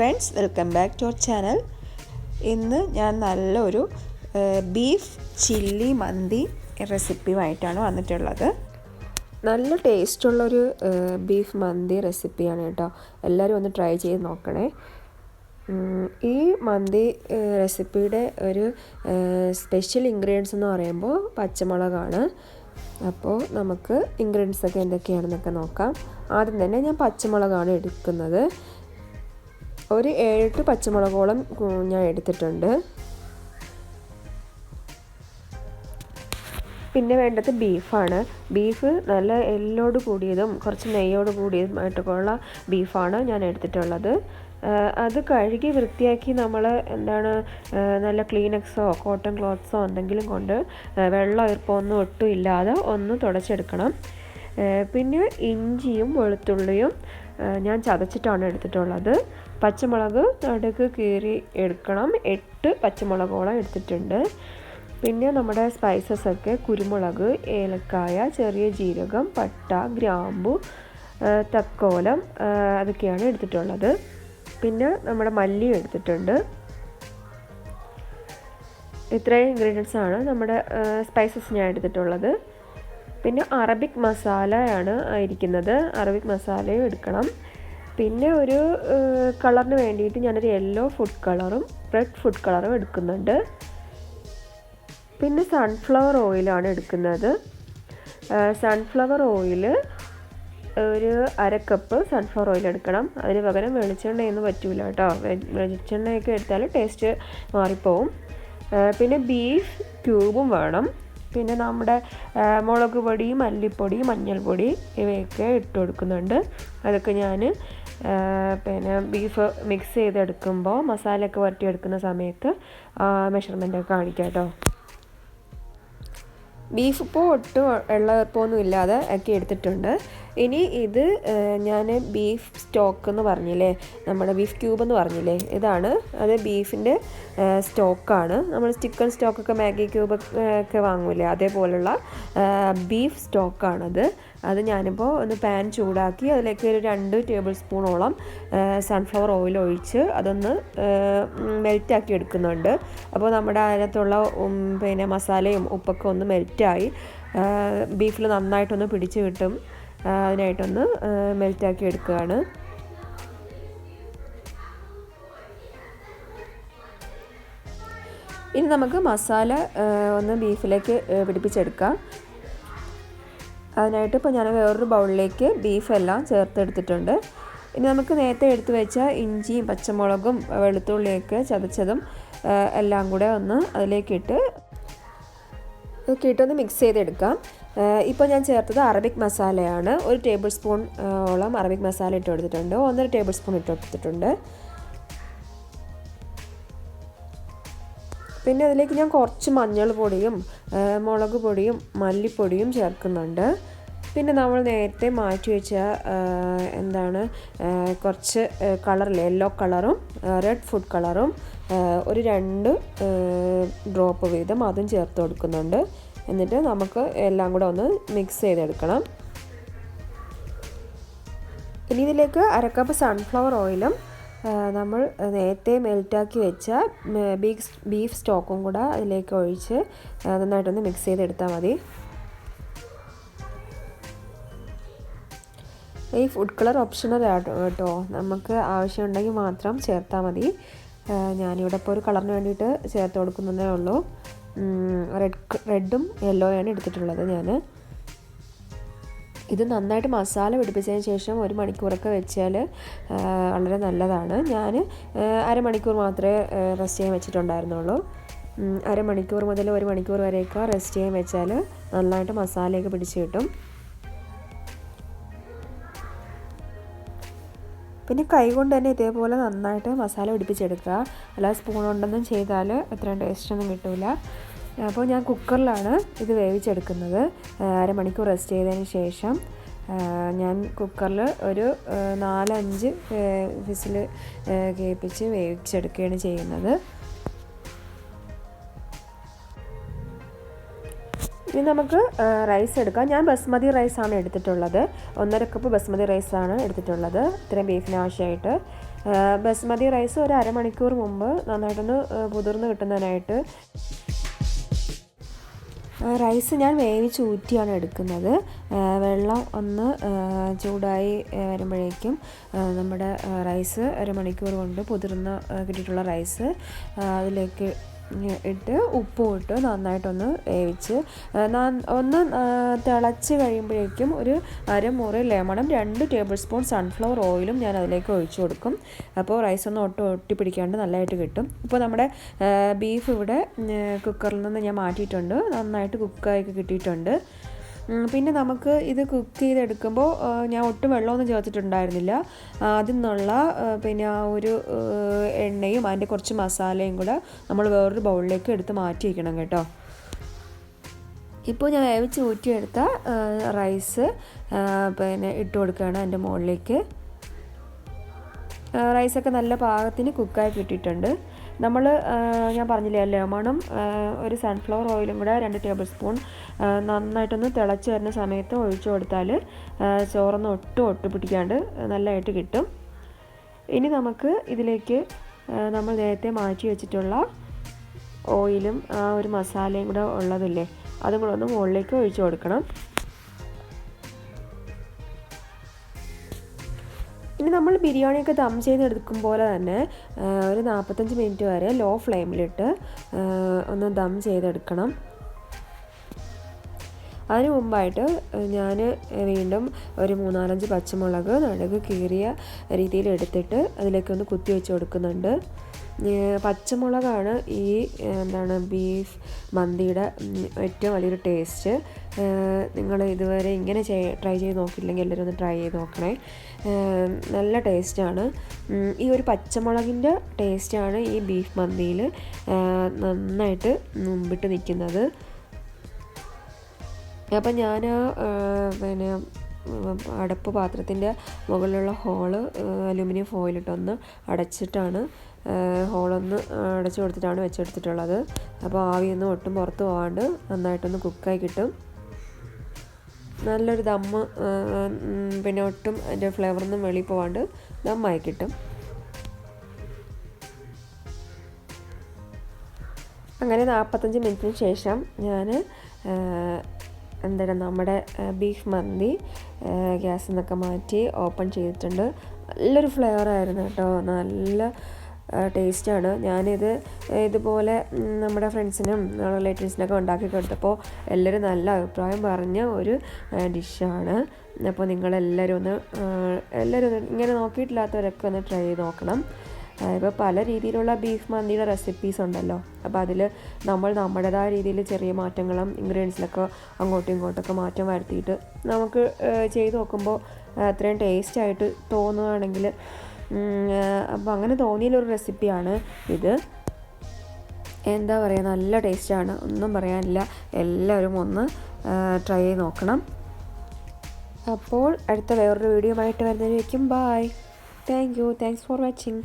Friends, welcome back to our channel. ഇന്ന് ഞാൻ നല്ലൊരു ബീഫ് ചില്ലി മന്തി റെസിപ്പിയുമായിട്ടാണ് വന്നിട്ടുള്ളത്. നല്ല ടേസ്റ്റുള്ളൊരു ബീഫ് മന്തി റെസിപ്പിയാണ് കേട്ടോ. എല്ലാവരും ഒന്ന് ട്രൈ ചെയ്ത് നോക്കണേ. ഈ മന്തി റെസിപ്പിയുടെ ഒരു സ്പെഷ്യൽ ഇൻഗ്രീഡിയൻസ് എന്ന് പറയുമ്പോൾ പച്ചമുളകാണ്. അപ്പോൾ നമുക്ക് ഇൻഗ്രീഡിയൻസ് ഒക്കെ എന്തൊക്കെയാണെന്നൊക്കെ നോക്കാം. ആദ്യം തന്നെ ഞാൻ പച്ചമുളകാണ് എടുക്കുന്നത്. ഒരു 7-8 പച്ചമുളകോളം ഞാൻ എടുത്തിട്ടുണ്ട്. പിന്നെ വേണ്ടത് ബീഫാണ്. ബീഫ് നല്ല എല്ലോട് കൂടിയതും കുറച്ച് നെയ്യോട് കൂടിയതുമായിട്ടൊക്കെയുള്ള ബീഫാണ് ഞാൻ എടുത്തിട്ടുള്ളത്. അത് കഴുകി വൃത്തിയാക്കി നമ്മൾ നല്ല ക്ലീനക്സോ കോട്ടൺ ക്ലോത്ത്സോ എന്തെങ്കിലും കൊണ്ട് വെള്ളം ഈർപ്പമൊന്നും ഒട്ടും ഇല്ലാതെ ഒന്ന് തുടച്ചെടുക്കണം. പിന്നെ ഇഞ്ചിയും വെളുത്തുള്ളിയും ഞാൻ ചതച്ചിട്ടാണ് എടുത്തിട്ടുള്ളത്. പച്ചമുളക് നടുക്ക് കീറി എടുക്കണം. 8 പച്ചമുളകോളം എടുത്തിട്ടുണ്ട്. പിന്നെ നമ്മുടെ സ്പൈസസ് ഒക്കെ കുരുമുളക്, ഏലക്കായ, ചെറിയ ജീരകം, പട്ട, ഗ്രാമ്പു, തക്കോലം അതൊക്കെയാണ് എടുത്തിട്ടുള്ളത്. പിന്നെ നമ്മുടെ മല്ലി എടുത്തിട്ടുണ്ട്. ഇത്രയും ഇൻഗ്രീഡിയൻസ് ആണ് നമ്മുടെ സ്പൈസസ് ഞാൻ എടുത്തിട്ടുള്ളത്. പിന്നെ അറബിക് മസാലയാണ് ആയിരിക്കുന്നത്. അറബിക് മസാലയും എടുക്കണം. പിന്നെ ഒരു കളറിന് വേണ്ടിയിട്ട് ഞാനൊരു യെല്ലോ ഫുഡ് കളറും റെഡ് ഫുഡ് കളറും എടുക്കുന്നുണ്ട്. പിന്നെ സൺഫ്ലവർ ഓയിലാണ് എടുക്കുന്നത്. സൺഫ്ലവർ ഓയിൽ ഒരു 1/2 കപ്പ് സൺഫ്ലവർ ഓയിൽ എടുക്കണം. അതിന് പകരം വെളിച്ചെണ്ണയൊന്നും പറ്റൂല കേട്ടോ. വെളിച്ചെണ്ണയൊക്കെ എടുത്താൽ ടേസ്റ്റ് മാറിപ്പോവും. പിന്നെ ബീഫ് ക്യൂബും വേണം. പിന്നെ നമ്മുടെ മുളക് പൊടി, മല്ലിപ്പൊടി, മഞ്ഞൾപ്പൊടി ഇവയൊക്കെ ഇട്ട് കൊടുക്കുന്നുണ്ട്. അതൊക്കെ ഞാൻ പിന്നെ ബീഫ് മിക്സ് ചെയ്തെടുക്കുമ്പോൾ മസാലയൊക്കെ വരട്ടിയെടുക്കുന്ന സമയത്ത് മെഷർമെൻറ്റൊക്കെ കാണിക്കാം കേട്ടോ. ബീഫ് ഇപ്പോൾ ഒട്ടും വെള്ളപ്പൊന്നും ഇല്ലാതെ ഒക്കെ എടുത്തിട്ടുണ്ട്. ഇനി ഇത് ഞാൻ ബീഫ് സ്റ്റോക്ക് എന്ന് പറഞ്ഞില്ലേ, നമ്മുടെ ബീഫ് ക്യൂബ് എന്ന് പറഞ്ഞില്ലേ, ഇതാണ് അത്. ബീഫിൻ്റെ സ്റ്റോക്കാണ്. നമ്മൾ ചിക്കൻ സ്റ്റോക്കൊക്കെ മാഗി ക്യൂബ് ഒക്കെ വാങ്ങൂലേ, അതേപോലുള്ള ബീഫ് സ്റ്റോക്കാണത്. അത് ഞാനിപ്പോൾ ഒന്ന് പാൻ ചൂടാക്കി അതിലേക്ക് ഒരു 2 ടേബിൾ സ്പൂണോളം സൺഫ്ലവർ ഓയിൽ ഒഴിച്ച് അതൊന്ന് മെൽറ്റാക്കി എടുക്കുന്നുണ്ട്. അപ്പോൾ നമ്മുടെ അതിനകത്തുള്ള പിന്നെ മസാലയും ഉപ്പൊക്കെ ഒന്ന് മെൽറ്റായി ബീഫിൽ നന്നായിട്ടൊന്ന് പിടിച്ച് കിട്ടും. അതിനായിട്ടൊന്ന് മെൽറ്റാക്കി എടുക്കുകയാണ്. ഇനി നമുക്ക് മസാല ഒന്ന് ബീഫിലേക്ക് പിടിപ്പിച്ചെടുക്കാം. അതിനായിട്ട് ഇപ്പോൾ ഞാൻ വേറൊരു ബൗളിലേക്ക് ബീഫെല്ലാം ചേർത്തെടുത്തിട്ടുണ്ട്. ഇനി നമുക്ക് നേരത്തെ എടുത്തു വെച്ച ഇഞ്ചിയും പച്ചമുളകും വെളുത്തുള്ളിയൊക്കെ ചതച്ചതും എല്ലാം കൂടെ ഒന്ന് അതിലേക്കിട്ട് ഒന്ന് മിക്സ് ചെയ്തെടുക്കാം. ഇപ്പോൾ ഞാൻ ചേർത്തത് അറബിക് മസാലയാണ്. 1 ടേബിൾ സ്പൂൺ ഓളം അറബിക് മസാല ഇട്ട് കൊടുത്തിട്ടുണ്ട്. 1.5 ടേബിൾ സ്പൂൺ ഇട്ട് കൊടുത്തിട്ടുണ്ട്. പിന്നെ അതിലേക്ക് ഞാൻ കുറച്ച് മഞ്ഞൾ പൊടിയും മുളക് പൊടിയും മല്ലിപ്പൊടിയും ചേർക്കുന്നുണ്ട്. പിന്നെ നമ്മൾ നേരത്തെ മാറ്റി വെച്ച കുറച്ച് കളറില്ലേ, യെല്ലോ കളറും റെഡ് ഫുഡ് കളറും ഒരു 2 ഡ്രോപ്പ് വീതം അതും ചേർത്ത് കൊടുക്കുന്നുണ്ട്. എന്നിട്ട് നമുക്ക് എല്ലാം കൂടെ ഒന്ന് മിക്സ് ചെയ്തെടുക്കണം. ഇനി ഇതിലേക്ക് 1/2 കപ്പ് സൺഫ്ലവർ ഓയിലും നമ്മൾ നേരത്തെ മെൽറ്റാക്കി വെച്ച ബീഫ് സ്റ്റോക്കും കൂടെ അതിലേക്ക് ഒഴിച്ച് നന്നായിട്ടൊന്ന് മിക്സ് ചെയ്തെടുത്താൽ മതി. ഈ ഫുഡ് കളർ ഓപ്ഷണൽ കേട്ടോ, നമുക്ക് ആവശ്യമുണ്ടെങ്കിൽ മാത്രം ചേർത്താൽ മതി. ഞാനിവിടെ ഇപ്പോൾ ഒരു കളറിന് വേണ്ടിയിട്ട് ചേർത്ത് കൊടുക്കുന്നതേ ഉള്ളൂ. റെഡും യെല്ലോയാണ് എടുത്തിട്ടുള്ളത് ഞാൻ. ഇത് നന്നായിട്ട് മസാല പിടിപ്പിച്ചതിന് ശേഷം 1 മണിക്കൂറൊക്കെ വെച്ചാൽ വളരെ നല്ലതാണ്. ഞാൻ 1/2 മണിക്കൂർ മാത്രമേ റെസ്റ്റ് ചെയ്യാൻ വെച്ചിട്ടുണ്ടായിരുന്നുള്ളൂ. 1/2 മണിക്കൂർ മുതൽ 1 മണിക്കൂർ വരെയൊക്കെ റെസ്റ്റ് ചെയ്യാൻ വെച്ചാൽ നന്നായിട്ട് മസാലയൊക്കെ പിടിച്ച് കിട്ടും. പിന്നെ കൈ കൊണ്ട് തന്നെ ഇതേപോലെ നന്നായിട്ട് മസാല പിടിപ്പിച്ചെടുക്കുക. അല്ലാതെ സ്പൂൺ കൊണ്ടൊന്നും ചെയ്താൽ അത്രയും ടേസ്റ്റൊന്നും കിട്ടില്ല. അപ്പോൾ ഞാൻ കുക്കറിലാണ് ഇത് വേവിച്ചെടുക്കുന്നത്. 1/2 മണിക്കൂർ റെസ്റ്റ് ചെയ്തതിന് ശേഷം ഞാൻ കുക്കറിൽ ഒരു 4-5 വിസിൽ കേൾപ്പിച്ച് വേവിച്ചെടുക്കുകയാണ് ചെയ്യുന്നത്. ഇനി നമുക്ക് റൈസ് എടുക്കാം. ഞാൻ ബസ്മതി റൈസാണ് എടുത്തിട്ടുള്ളത്. 1.5 കപ്പ് ബസ്മതി റൈസാണ് എടുത്തിട്ടുള്ളത് ഇത്രയും ബീഫിന് ആവശ്യമായിട്ട്. ബസ്മതി റൈസ് ഒരു അരമണിക്കൂർ മുമ്പ് നന്നായിട്ടൊന്ന് കുതിർന്ന് കിട്ടുന്നതിനായിട്ട് റൈസ് ഞാൻ വേവിച്ച് ഊറ്റിയാണ് എടുക്കുന്നത്. വെള്ളം ഒന്ന് ചൂടായി വരുമ്പോഴേക്കും നമ്മുടെ റൈസ് അരമണിക്കൂർ കൊണ്ട് കുതിർന്ന് കിട്ടിയിട്ടുള്ള റൈസ് അതിലേക്ക് ഇട്ട് ഉപ്പും ഇട്ട് നന്നായിട്ടൊന്ന് വേവിച്ച് ഒന്ന് തിളച്ച് കഴിയുമ്പോഴേക്കും ഒരു അരമുറി ലെമണും 2 ടേബിൾ സ്പൂൺ സൺഫ്ലവർ ഓയിലും ഞാൻ അതിലേക്ക് ഒഴിച്ചു കൊടുക്കും. അപ്പോൾ റൈസ് ഒന്ന് ഒട്ടിപ്പിടിക്കാണ്ട് നല്ലതായിട്ട് കിട്ടും. ഇപ്പോൾ നമ്മുടെ ബീഫ് ഇവിടെ കുക്കറിൽ നിന്ന് ഞാൻ മാറ്റിയിട്ടുണ്ട്. നന്നായിട്ട് കുക്കായി കിട്ടിയിട്ടുണ്ട്. പിന്നെ നമുക്ക് ഇത് കുക്ക് ചെയ്തെടുക്കുമ്പോൾ ഞാൻ ഒട്ടും വെള്ളമൊന്നും ചേർത്തിട്ടുണ്ടായിരുന്നില്ല. അതിൽ നിന്നുള്ള പിന്നെ ആ ഒരു എണ്ണയും അതിൻ്റെ കുറച്ച് മസാലയും കൂടെ നമ്മൾ വേറൊരു ബൗളിലേക്ക് എടുത്ത് മാറ്റി വയ്ക്കണം കേട്ടോ. ഇപ്പോൾ ഞാൻ വേവിച്ച് ഊറ്റിയെടുത്ത റൈസ് പിന്നെ ഇട്ട് കൊടുക്കുകയാണ് അതിൻ്റെ മുകളിലേക്ക്. റൈസൊക്കെ നല്ല പാകത്തിന് കുക്കായി കിട്ടിയിട്ടുണ്ട്. നമ്മൾ ഞാൻ പറഞ്ഞില്ലേ ലെമണും ഒരു സൺഫ്ലവർ ഓയിലും കൂടെ 2 ടേബിൾ സ്പൂൺ നന്നായിട്ടൊന്ന് തിളച്ച് വരുന്ന സമയത്ത് ഒഴിച്ചു കൊടുത്താൽ ചോറൊന്ന് ഒട്ടിപ്പിടിക്കാണ്ട് നല്ലതായിട്ട് കിട്ടും. ഇനി നമുക്ക് ഇതിലേക്ക് നമ്മൾ നേരത്തെ മാറ്റി വെച്ചിട്ടുള്ള ഓയിലും ആ ഒരു മസാലയും കൂടെ ഉള്ളതില്ലേ അതും കൂടെ ഒന്ന് മുകളിലേക്ക് ഒഴിച്ചു കൊടുക്കണം. ഇനി നമ്മൾ ബിരിയാണിയൊക്കെ ദം ചെയ്തെടുക്കും പോലെ തന്നെ ഒരു 45 മിനിറ്റ് വരെ ലോ ഫ്ലെയിമിലിട്ട് ഒന്ന് ദം ചെയ്തെടുക്കണം. അതിന് മുമ്പായിട്ട് ഞാൻ വീണ്ടും ഒരു 3-4 പച്ചമുളക് നടുക്ക് കീറിയ രീതിയിൽ എടുത്തിട്ട് അതിലേക്കൊന്ന് കുത്തി വെച്ച് കൊടുക്കുന്നുണ്ട്. പച്ചമുളകാണ് ഈ ബീഫ് മന്തിയുടെ ഏറ്റവും വലിയൊരു ടേസ്റ്റ്. നിങ്ങൾ ഇതുവരെ ഇങ്ങനെ ട്രൈ ചെയ്ത് നോക്കിയില്ലെങ്കിൽ എല്ലാവരും ഒന്ന് ട്രൈ ചെയ്ത് നോക്കണേ. നല്ല ടേസ്റ്റാണ്. ഈ ഒരു പച്ചമുളകിൻ്റെ ടേസ്റ്റാണ് ഈ ബീഫ് മന്തിയിൽ നന്നായിട്ട് മുമ്പിട്ട് നിൽക്കുന്നത്. അപ്പം ഞാൻ പിന്നെ അടപ്പ് പാത്രത്തിൻ്റെ മുകളിലുള്ള ഹോള് അലുമിനിയം ഫോയിലിട്ടൊന്ന് അടച്ചിട്ടാണ് ഹോളൊന്ന് അടച്ചു കൊടുത്തിട്ടാണ് വെച്ചെടുത്തിട്ടുള്ളത്. അപ്പോൾ ആവിയൊന്നും ഒട്ടും പുറത്ത് പോകാണ്ട് നന്നായിട്ടൊന്ന് കുക്കായി കിട്ടും. നല്ലൊരു ദമ്മ് പിന്നെ ഒട്ടും അതിൻ്റെ ഫ്ലേവറൊന്നും വെളിയിൽ പോകാണ്ട് ദമ്മായി കിട്ടും. അങ്ങനെ 45 മിനിറ്റിന് ശേഷം ഞാൻ നമ്മുടെ ബീഫ് മന്തി ഗ്യാസിൽ നിന്നൊക്കെ മാറ്റി ഓപ്പൺ ചെയ്തിട്ടുണ്ട്. നല്ലൊരു ഫ്ലേവറായിരുന്നു കേട്ടോ. നല്ല ടേസ്റ്റാണ്. ഞാനിത് ഇതുപോലെ നമ്മുടെ ഫ്രണ്ട്സിനും റിലേറ്റീവ്സിനൊക്കെ ഉണ്ടാക്കി കൊടുത്തപ്പോൾ എല്ലാവരും നല്ല അഭിപ്രായം പറഞ്ഞ ഒരു ഡിഷാണ്. അപ്പോൾ നിങ്ങളെല്ലാവരും ഒന്ന് ഇങ്ങനെ നോക്കിയിട്ടില്ലാത്തവരൊക്കെ ഒന്ന് ട്രൈ ചെയ്ത് നോക്കണം. ഇപ്പോൾ പല രീതിയിലുള്ള ബീഫ് മന്തിയുടെ റെസിപ്പീസ് ഉണ്ടല്ലോ. അപ്പോൾ അതിൽ നമ്മൾ നമ്മുടേതായ രീതിയിൽ ചെറിയ മാറ്റങ്ങളും ഇൻഗ്രീഡിയൻസിലൊക്കെ അങ്ങോട്ടും ഇങ്ങോട്ടൊക്കെ മാറ്റം വരുത്തിയിട്ട് നമുക്ക് ചെയ്ത് നോക്കുമ്പോൾ അത്രയും ടേസ്റ്റായിട്ട് തോന്നുകയാണെങ്കിൽ അപ്പോൾ അങ്ങനെ തോന്നിയൊരു റെസിപ്പിയാണ് ഇത്. എന്താ പറയുക, നല്ല ടേസ്റ്റാണ്, ഒന്നും പറയാനില്ല. എല്ലാവരും ഒന്ന് ട്രൈ ചെയ്ത് നോക്കണം. അപ്പോൾ അടുത്ത വേറൊരു വീഡിയോ ആയിട്ട് വരുന്നതിലേക്കും ബൈ. Thanks for watching.